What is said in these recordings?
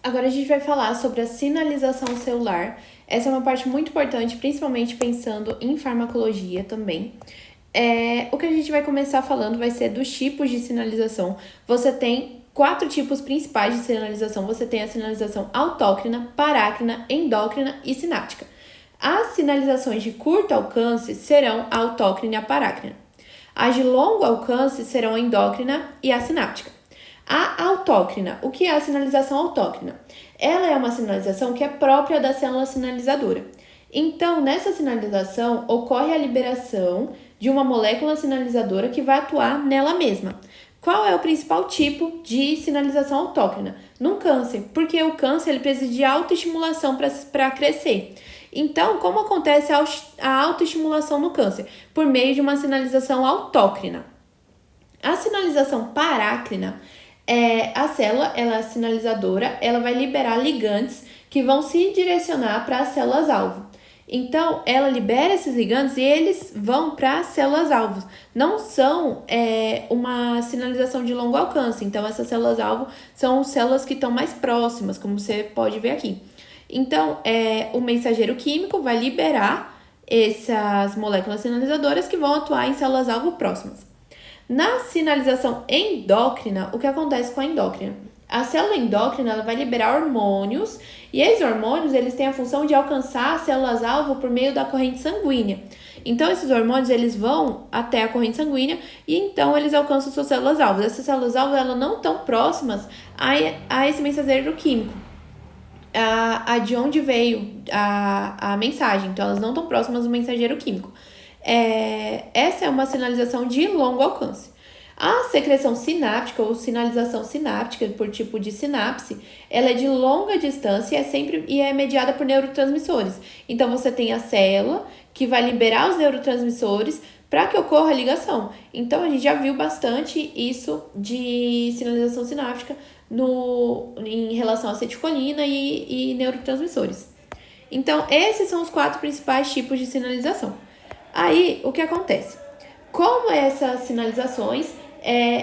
Agora a gente vai falar sobre a sinalização celular. Essa é uma parte muito importante, principalmente pensando em farmacologia também. O que a gente vai começar falando vai ser dos tipos de sinalização. Você tem 4 tipos principais de sinalização. Você tem a sinalização autócrina, parácrina, endócrina e sináptica. As sinalizações de curto alcance serão a autócrina e a parácrina. As de longo alcance serão a endócrina e a sináptica. A autócrina, o que é a sinalização autócrina? Ela é uma sinalização que é própria da célula sinalizadora. Então, nessa sinalização, ocorre a liberação de uma molécula sinalizadora que vai atuar nela mesma. Qual é o principal tipo de sinalização autócrina? No câncer, porque o câncer ele precisa de autoestimulação para crescer. Então, como acontece a autoestimulação no câncer? Por meio de uma sinalização autócrina. A sinalização parácrina a célula, ela é sinalizadora, ela vai liberar ligandes que vão se direcionar para as células-alvo. Então, ela libera esses ligandes e eles vão para as células-alvo. Não são uma sinalização de longo alcance. Então, essas células-alvo são células que estão mais próximas, como você pode ver aqui. Então, o mensageiro químico vai liberar essas moléculas sinalizadoras que vão atuar em células-alvo próximas. Na sinalização endócrina, o que acontece com a endócrina? A célula endócrina ela vai liberar hormônios e esses hormônios eles têm a função de alcançar as células-alvo por meio da corrente sanguínea. Então, esses hormônios eles vão até a corrente sanguínea e então eles alcançam suas células-alvo. Essas células-alvo elas não estão próximas a esse mensageiro químico. De onde veio a mensagem. Então, elas não estão próximas do mensageiro químico. Essa é uma sinalização de longo alcance. A secreção sináptica ou sinalização sináptica, por tipo de sinapse, ela é de longa distância e é mediada por neurotransmissores. Então, você tem a célula que vai liberar os neurotransmissores para que ocorra a ligação. Então, a gente já viu bastante isso de sinalização sináptica em relação à acetilcolina e neurotransmissores. Então, esses são os 4 principais tipos de sinalização. Aí, o que acontece? Como essas sinalizações,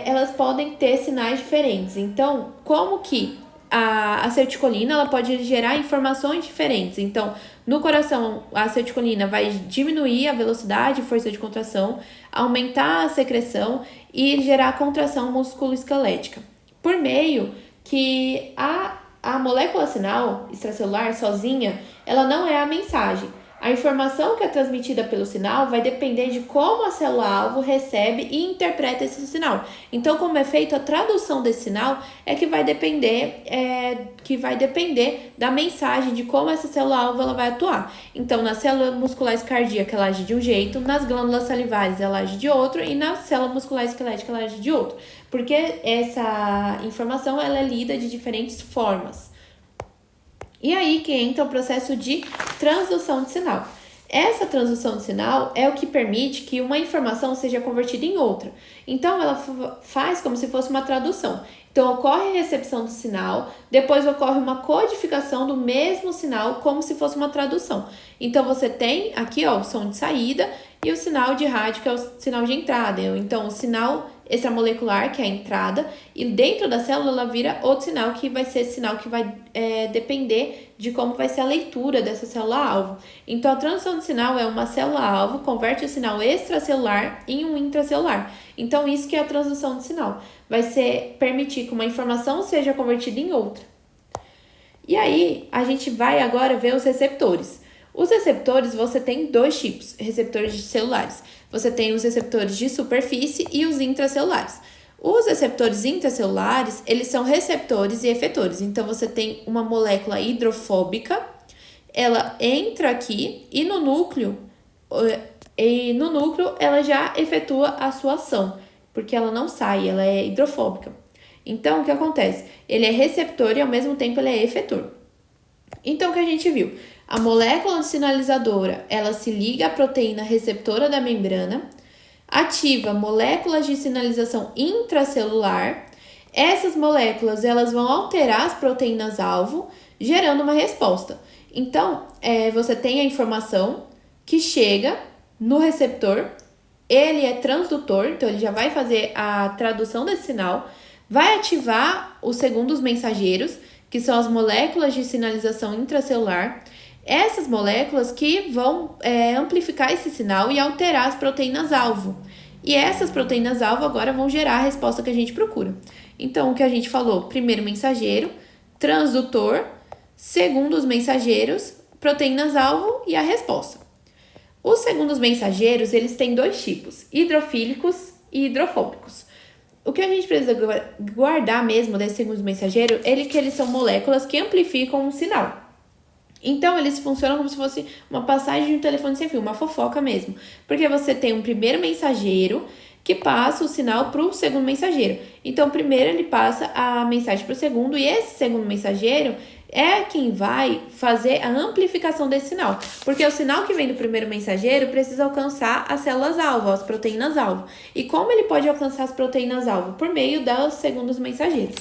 elas podem ter sinais diferentes. Então, como que a acetilcolina ela pode gerar informações diferentes. Então, no coração, a acetilcolina vai diminuir a velocidade e força de contração, aumentar a secreção e gerar contração musculoesquelética. Por meio que a molécula sinal extracelular sozinha, ela não é a mensagem. A informação que é transmitida pelo sinal vai depender de como a célula-alvo recebe e interpreta esse sinal. Então, como é feita a tradução desse sinal, que vai depender da mensagem, de como essa célula-alvo ela vai atuar. Então, nas células musculares cardíacas ela age de um jeito, nas glândulas salivares ela age de outro e na célula muscular esquelética ela age de outro. Porque essa informação ela é lida de diferentes formas. E aí que entra o processo de transdução de sinal. Essa transdução de sinal é o que permite que uma informação seja convertida em outra. Então, ela faz como se fosse uma tradução. Então, ocorre a recepção do sinal, depois ocorre uma codificação do mesmo sinal, como se fosse uma tradução. Então, você tem aqui o som de saída e o sinal de rádio, que é o sinal de entrada. Então, o sinal extramolecular, que é a entrada, e dentro da célula ela vira outro sinal, que vai ser esse sinal que vai depender de como vai ser a leitura dessa célula-alvo. Então, a transdução de sinal é uma célula-alvo, converte o sinal extracelular em um intracelular. Então, isso que é a transdução de sinal. Vai permitir que uma informação seja convertida em outra. E aí, a gente vai agora ver os receptores. Os receptores, você tem 2 tipos, receptores celulares. Você tem os receptores de superfície e os intracelulares. Os receptores intracelulares, eles são receptores e efetores. Então, você tem uma molécula hidrofóbica, ela entra aqui e no núcleo ela já efetua a sua ação, porque ela não sai, ela é hidrofóbica. Então, o que acontece? Ele é receptor e ao mesmo tempo ele é efetor. Então, o que a gente viu? A molécula sinalizadora, ela se liga à proteína receptora da membrana, ativa moléculas de sinalização intracelular. Essas moléculas, elas vão alterar as proteínas-alvo, gerando uma resposta. Então, você tem a informação que chega no receptor, ele é transdutor, então ele já vai fazer a tradução desse sinal, vai ativar os segundos mensageiros, que são as moléculas de sinalização intracelular. Essas moléculas que vão amplificar esse sinal e alterar as proteínas-alvo. E essas proteínas-alvo agora vão gerar a resposta que a gente procura. Então, o que a gente falou, primeiro mensageiro, transdutor, segundos mensageiros, proteínas-alvo e a resposta. Os segundos mensageiros, eles têm dois tipos, hidrofílicos e hidrofóbicos. O que a gente precisa guardar mesmo desses segundos mensageiros é que eles são moléculas que amplificam um sinal. Então, eles funcionam como se fosse uma passagem de um telefone sem fio, uma fofoca mesmo. Porque você tem um primeiro mensageiro que passa o sinal para o segundo mensageiro. Então, primeiro ele passa a mensagem para o segundo e esse segundo mensageiro é quem vai fazer a amplificação desse sinal. Porque o sinal que vem do primeiro mensageiro precisa alcançar as células-alvo, as proteínas-alvo. E como ele pode alcançar as proteínas-alvo? Por meio dos segundos mensageiros.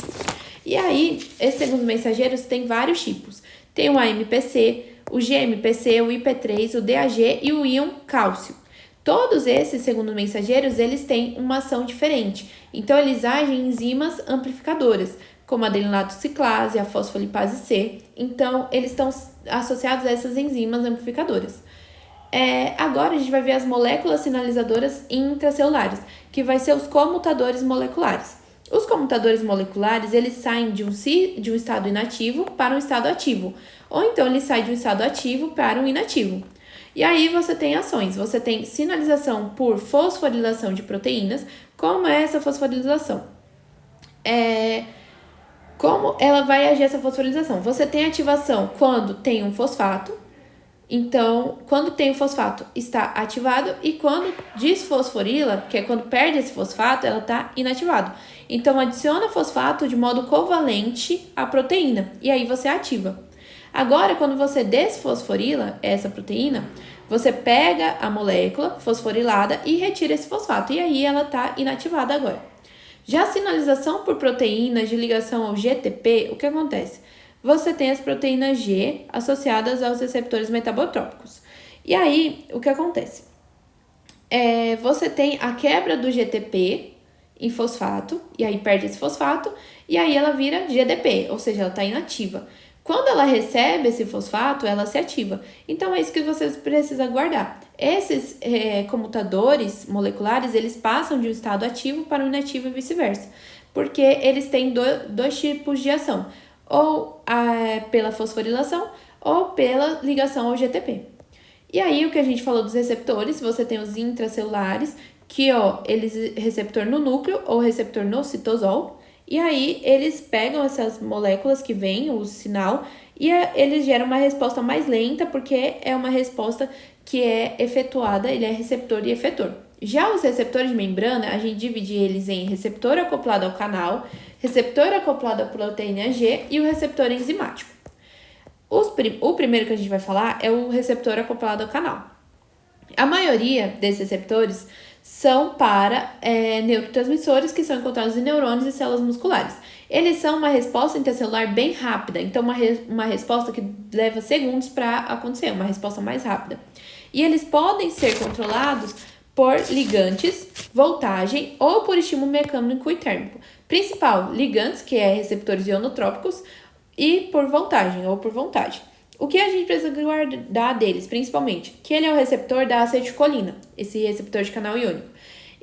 E aí, esses segundos mensageiros têm vários tipos. Tem o AMPC, o GMPC, o IP3, o DAG e o íon cálcio. Todos esses segundos mensageiros, eles têm uma ação diferente. Então, eles agem em enzimas amplificadoras, como a adelinato ciclase, a fosfolipase C. Então, eles estão associados a essas enzimas amplificadoras. Agora, a gente vai ver as moléculas sinalizadoras intracelulares, que vai ser os comutadores moleculares. Os comutadores moleculares, eles saem de um estado inativo para um estado ativo. Ou então, eles saem de um estado ativo para um inativo. E aí, você tem ações. Você tem sinalização por fosforilação de proteínas. Como é essa fosforilação? Como ela vai agir essa fosforilação? Você tem ativação quando tem um fosfato. Então, quando tem o fosfato, está ativado, e quando desfosforila, que é quando perde esse fosfato, ela está inativado. Então, adiciona fosfato de modo covalente à proteína, e aí você ativa. Agora, quando você desfosforila essa proteína, você pega a molécula fosforilada e retira esse fosfato, e aí ela está inativada agora. Já a sinalização por proteínas de ligação ao GTP, o que acontece? Você tem as proteínas G associadas aos receptores metabotrópicos. E aí, o que acontece? Você tem a quebra do GTP em fosfato, e aí perde esse fosfato, e aí ela vira GDP, ou seja, ela está inativa. Quando ela recebe esse fosfato, ela se ativa. Então, é isso que você precisa guardar. Esses comutadores moleculares, eles passam de um estado ativo para um inativo e vice-versa, porque eles têm dois tipos de ação, ou pela fosforilação, ou pela ligação ao GTP. E aí, o que a gente falou dos receptores, você tem os intracelulares, que eles receptor no núcleo ou receptor no citosol, e aí eles pegam essas moléculas que vêm, o sinal, e eles geram uma resposta mais lenta, porque é uma resposta que é efetuada, ele é receptor e efetor. Já os receptores de membrana, a gente divide eles em receptor acoplado ao canal, receptor acoplado à proteína G e o receptor enzimático. O primeiro que a gente vai falar é o receptor acoplado ao canal. A maioria desses receptores são para neurotransmissores que são encontrados em neurônios e células musculares. Eles são uma resposta intracelular bem rápida, então uma resposta que leva segundos para acontecer, uma resposta mais rápida. E eles podem ser controlados por ligantes, voltagem ou por estímulo mecânico e térmico. Principal, ligantes, que é receptores ionotrópicos, e por voltagem ou por vontade. O que a gente precisa guardar deles, principalmente? Que ele é o receptor da acetilcolina, esse receptor de canal iônico.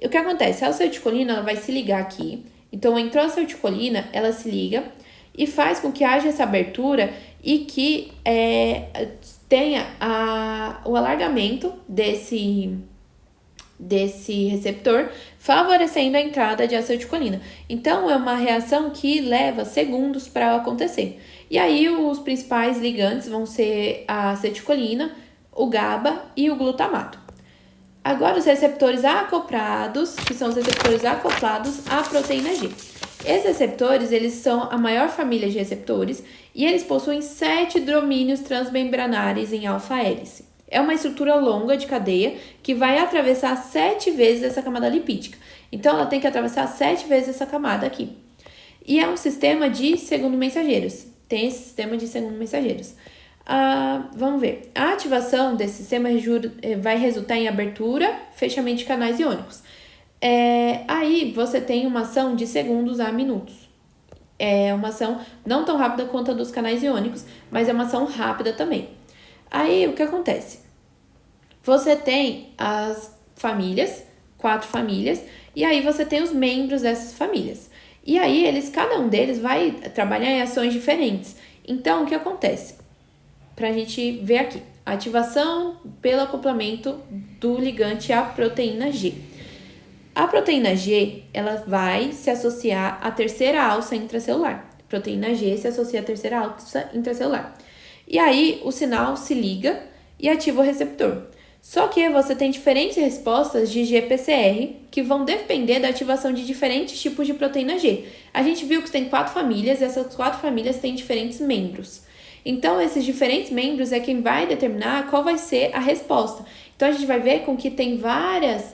E o que acontece? A acetilcolina ela vai se ligar aqui. Então, entrou a acetilcolina, ela se liga e faz com que haja essa abertura e que tenha o alargamento desse receptor, favorecendo a entrada de acetilcolina. Então, é uma reação que leva segundos para acontecer. E aí, os principais ligantes vão ser a acetilcolina, o GABA e o glutamato. Agora, os receptores acoplados, que são os receptores acoplados à proteína G. Esses receptores, eles são a maior família de receptores e eles possuem 7 dromínios transmembranares em alfa-hélice. É uma estrutura longa de cadeia que vai atravessar 7 vezes essa camada lipídica. Então, ela tem que atravessar 7 vezes essa camada aqui. E é um sistema de segundo mensageiros. Tem esse sistema de segundo mensageiros. Vamos ver. A ativação desse sistema vai resultar em abertura, fechamento de canais iônicos. Aí, você tem uma ação de segundos a minutos. É uma ação não tão rápida quanto a dos canais iônicos, mas é uma ação rápida também. Aí, o que acontece? Você tem as famílias, 4 famílias, e aí você tem os membros dessas famílias. E aí, cada um deles vai trabalhar em ações diferentes. Então, o que acontece? Pra gente ver aqui. Ativação pelo acoplamento do ligante à proteína G. A proteína G, ela vai se associar à terceira alça intracelular. Proteína G se associa à terceira alça intracelular. E aí, o sinal se liga e ativa o receptor. Só que você tem diferentes respostas de GPCR que vão depender da ativação de diferentes tipos de proteína G. A gente viu que tem 4 famílias e essas 4 famílias têm diferentes membros. Então, esses diferentes membros é quem vai determinar qual vai ser a resposta. Então, a gente vai ver com que tem várias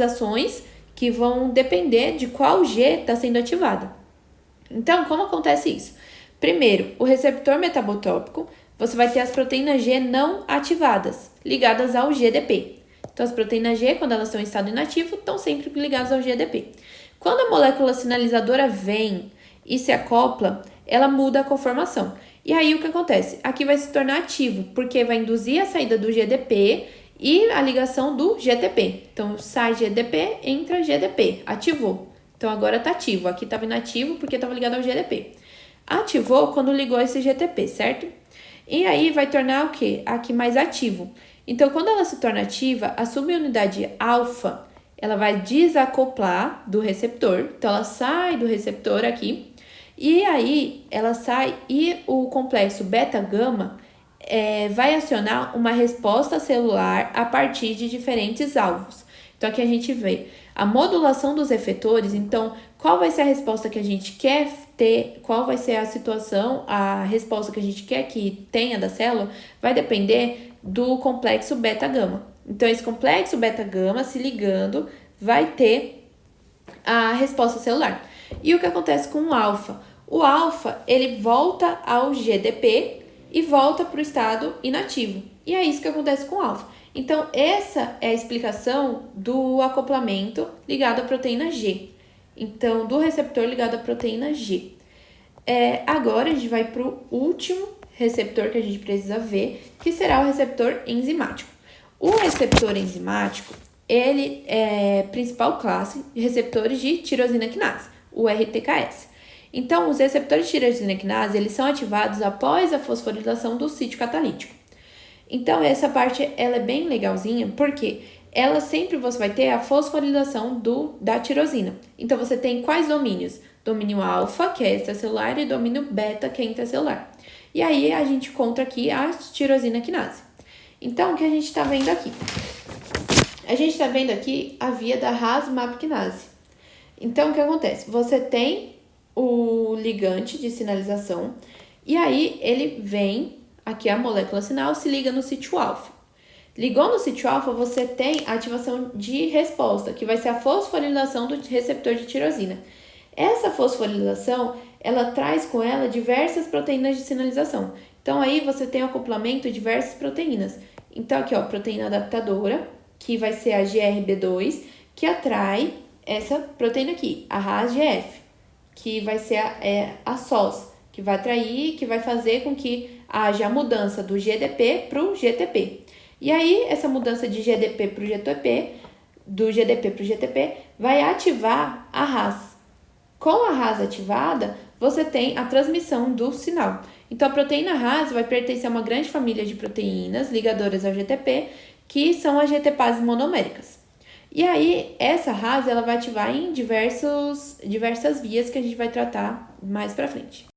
ações que vão depender de qual G está sendo ativada. Então, como acontece isso? Primeiro, o receptor metabotópico, você vai ter as proteínas G não ativadas, ligadas ao GDP. Então, as proteínas G, quando elas estão em estado inativo, estão sempre ligadas ao GDP. Quando a molécula sinalizadora vem e se acopla, ela muda a conformação. E aí, o que acontece? Aqui vai se tornar ativo, porque vai induzir a saída do GDP e a ligação do GTP. Então, sai GDP, entra GDP, ativou. Então, agora está ativo. Aqui estava inativo porque estava ligado ao GDP. Ativou quando ligou esse GTP, certo? E aí, vai tornar o quê? Aqui mais ativo. Então, quando ela se torna ativa, a subunidade alfa, ela vai desacoplar do receptor. Então, ela sai do receptor aqui. E aí, ela sai e o complexo beta-gama vai acionar uma resposta celular a partir de diferentes alvos. Então, aqui a gente vê a modulação dos efetores. Então, qual vai ser a resposta que a gente quer ter, qual vai ser a situação, a resposta que a gente quer que tenha da célula, vai depender do complexo beta-gama. Então, esse complexo beta-gama se ligando vai ter a resposta celular. E o que acontece com o alfa? O alfa, ele volta ao GDP e volta para o estado inativo. E é isso que acontece com o alfa. Então, essa é a explicação do acoplamento ligado à proteína G. Então, do receptor ligado à proteína G. Agora, a gente vai para o último receptor que a gente precisa ver, que será o receptor enzimático. O receptor enzimático, ele é a principal classe de receptores de tirosina quinase, o RTKS. Então, os receptores de tirosina quinase, eles são ativados após a fosforilação do sítio catalítico. Então, essa parte, ela é bem legalzinha, porque ela sempre você vai ter a fosforilação da tirosina. Então, você tem quais domínios? Domínio alfa, que é extracelular, e domínio beta, que é intracelular. E aí, a gente encontra aqui a tirosina quinase. Então, o que a gente está vendo aqui? A gente está vendo aqui a via da Ras-MAP quinase. Então, o que acontece? Você tem o ligante de sinalização e aí ele vem, aqui a molécula sinal, se liga no sítio alfa. Ligou no sítio alfa, você tem a ativação de resposta, que vai ser a fosforilação do receptor de tirosina. Essa fosforilação, ela traz com ela diversas proteínas de sinalização. Então, aí você tem o acoplamento de diversas proteínas. Então, aqui, ó, proteína adaptadora, que vai ser a GRB2, que atrai essa proteína aqui, a RAS-GF, que vai ser a SOS, que vai atrair, que vai fazer com que haja a mudança do GDP para o GTP. E aí, essa mudança de GDP para o GTP, do GDP para o GTP, vai ativar a RAS. Com a RAS ativada, você tem a transmissão do sinal. Então, a proteína RAS vai pertencer a uma grande família de proteínas ligadoras ao GTP, que são as GTPases monoméricas. E aí, essa RAS ela vai ativar em diversas vias que a gente vai tratar mais pra frente.